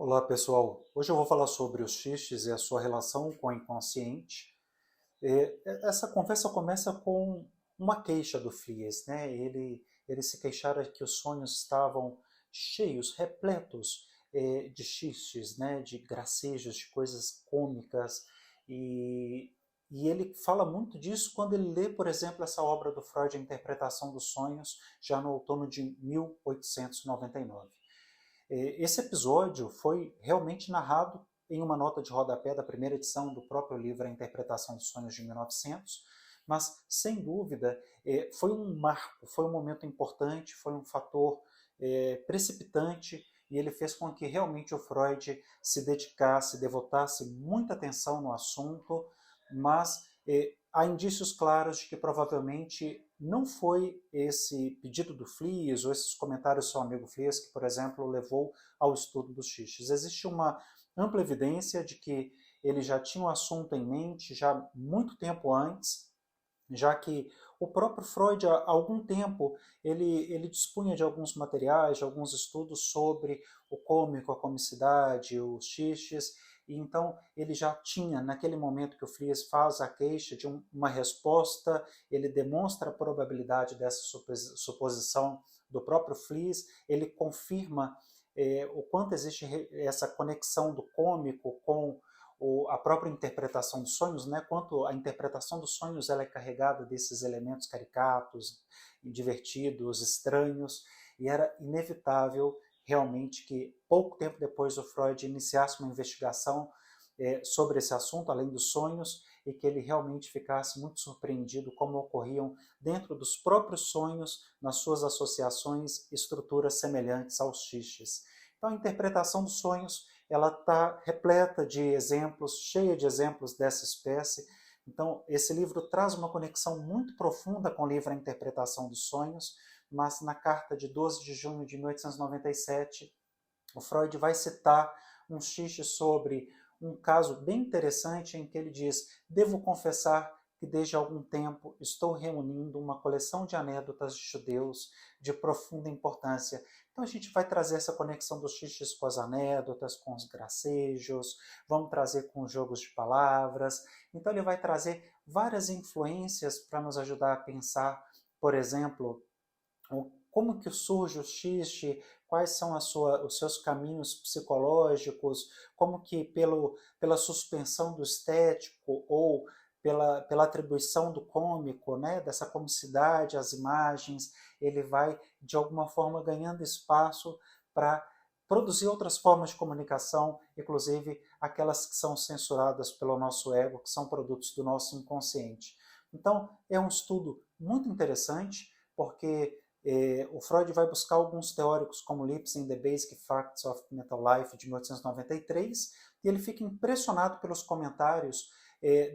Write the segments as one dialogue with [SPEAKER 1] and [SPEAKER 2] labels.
[SPEAKER 1] Olá pessoal, hoje eu vou falar sobre os xistes e a sua relação com o inconsciente. Essa conversa começa com uma queixa do Fries, né? Ele se queixara que os sonhos estavam cheios, repletos de xistes, né? De gracejos, de coisas cômicas. E, e ele fala muito disso quando ele lê, por exemplo, essa obra do Freud, A Interpretação dos Sonhos, já no outono de 1899. Esse episódio foi realmente narrado em uma nota de rodapé da primeira edição do próprio livro A Interpretação dos Sonhos de 1900, mas, sem dúvida, foi um marco, foi um momento importante, foi um fator precipitante, e ele fez com que realmente o Freud se dedicasse, devotasse muita atenção no assunto, mas há indícios claros de que provavelmente não foi esse pedido do Flies ou esses comentários do seu amigo Flies que, por exemplo, levou ao estudo dos xistes. Existe uma ampla evidência de que ele já tinha o assunto em mente já muito tempo antes, já que o próprio Freud, há algum tempo, ele dispunha de alguns materiais, de alguns estudos sobre o cômico, a comicidade, os xistes, e então ele já tinha, naquele momento que o Fries faz a queixa de uma resposta, ele demonstra a probabilidade dessa suposição do próprio Fries, ele confirma o quanto existe essa conexão do cômico com a própria interpretação dos sonhos, né, quanto a interpretação dos sonhos ela é carregada desses elementos caricatos, divertidos, estranhos, e era inevitável realmente que pouco tempo depois o Freud iniciasse uma investigação sobre esse assunto, além dos sonhos, e que ele realmente ficasse muito surpreendido como ocorriam dentro dos próprios sonhos, nas suas associações, estruturas semelhantes aos xistes. Então a interpretação dos sonhos ela está repleta de exemplos, cheia de exemplos dessa espécie. Então, esse livro traz uma conexão muito profunda com o livro A Interpretação dos Sonhos, mas na carta de 12 de junho de 1897, o Freud vai citar um xiste sobre um caso bem interessante em que ele diz: devo confessar que desde algum tempo estou reunindo uma coleção de anedotas de judeus de profunda importância. Então a gente vai trazer essa conexão dos xistes com as anedotas, com os gracejos, vamos trazer com os jogos de palavras. Então ele vai trazer várias influências para nos ajudar a pensar, por exemplo, como que surge o xiste, quais são os seus caminhos psicológicos, como que pela suspensão do estético ou pela atribuição do cômico, né, dessa comicidade às imagens, ele vai, de alguma forma, ganhando espaço para produzir outras formas de comunicação, inclusive aquelas que são censuradas pelo nosso ego, que são produtos do nosso inconsciente. Então, é um estudo muito interessante, porque o Freud vai buscar alguns teóricos como Lipps in The Basic Facts of Mental Life, de 1893, e ele fica impressionado pelos comentários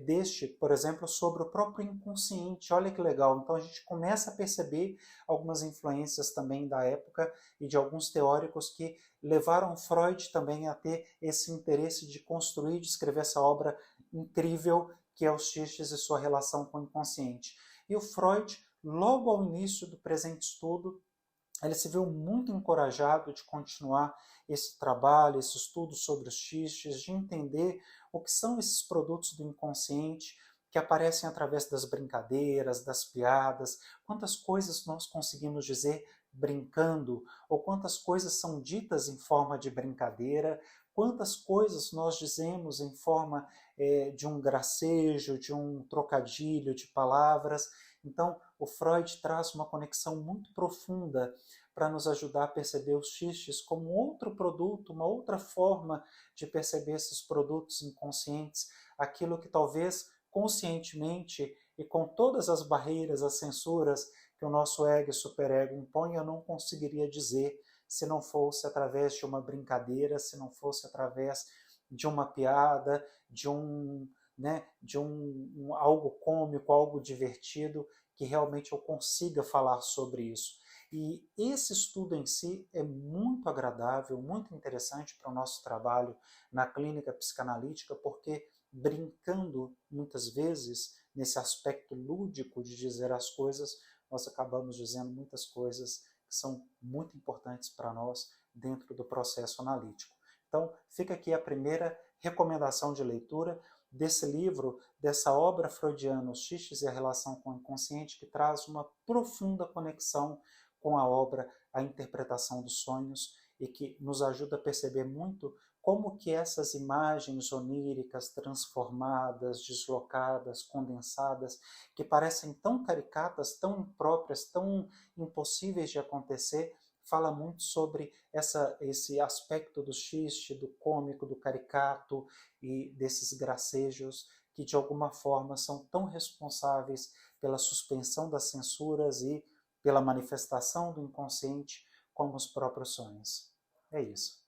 [SPEAKER 1] deste, por exemplo, sobre o próprio inconsciente. Olha que legal. Então a gente começa a perceber algumas influências também da época e de alguns teóricos que levaram Freud também a ter esse interesse de construir, de escrever essa obra incrível que é os xistes e sua relação com o inconsciente. E o Freud, logo ao início do presente estudo, ele se viu muito encorajado de continuar esse trabalho, esse estudo sobre os xistes, de entender o que são esses produtos do inconsciente que aparecem através das brincadeiras, das piadas, quantas coisas nós conseguimos dizer brincando, ou quantas coisas são ditas em forma de brincadeira, quantas coisas nós dizemos em forma de um gracejo, de um trocadilho de palavras. Então, o Freud traz uma conexão muito profunda para nos ajudar a perceber os xistes como outro produto, uma outra forma de perceber esses produtos inconscientes, aquilo que talvez conscientemente e com todas as barreiras, as censuras que o nosso ego e superego impõem, eu não conseguiria dizer se não fosse através de uma brincadeira, se não fosse através de uma piada, de algo cômico, algo divertido, que realmente eu consiga falar sobre isso. E esse estudo em si é muito agradável, muito interessante para o nosso trabalho na clínica psicanalítica, porque brincando muitas vezes nesse aspecto lúdico de dizer as coisas, nós acabamos dizendo muitas coisas que são muito importantes para nós dentro do processo analítico. Então, fica aqui a primeira recomendação de leitura desse livro, dessa obra freudiana, Os Xistes e a Relação com o Inconsciente, que traz uma profunda conexão com a obra A Interpretação dos Sonhos e que nos ajuda a perceber muito como que essas imagens oníricas, transformadas, deslocadas, condensadas, que parecem tão caricatas, tão impróprias, tão impossíveis de acontecer, fala muito sobre esse aspecto do xiste, do cômico, do caricato e desses gracejos que, de alguma forma, são tão responsáveis pela suspensão das censuras e pela manifestação do inconsciente como os próprios sonhos. É isso.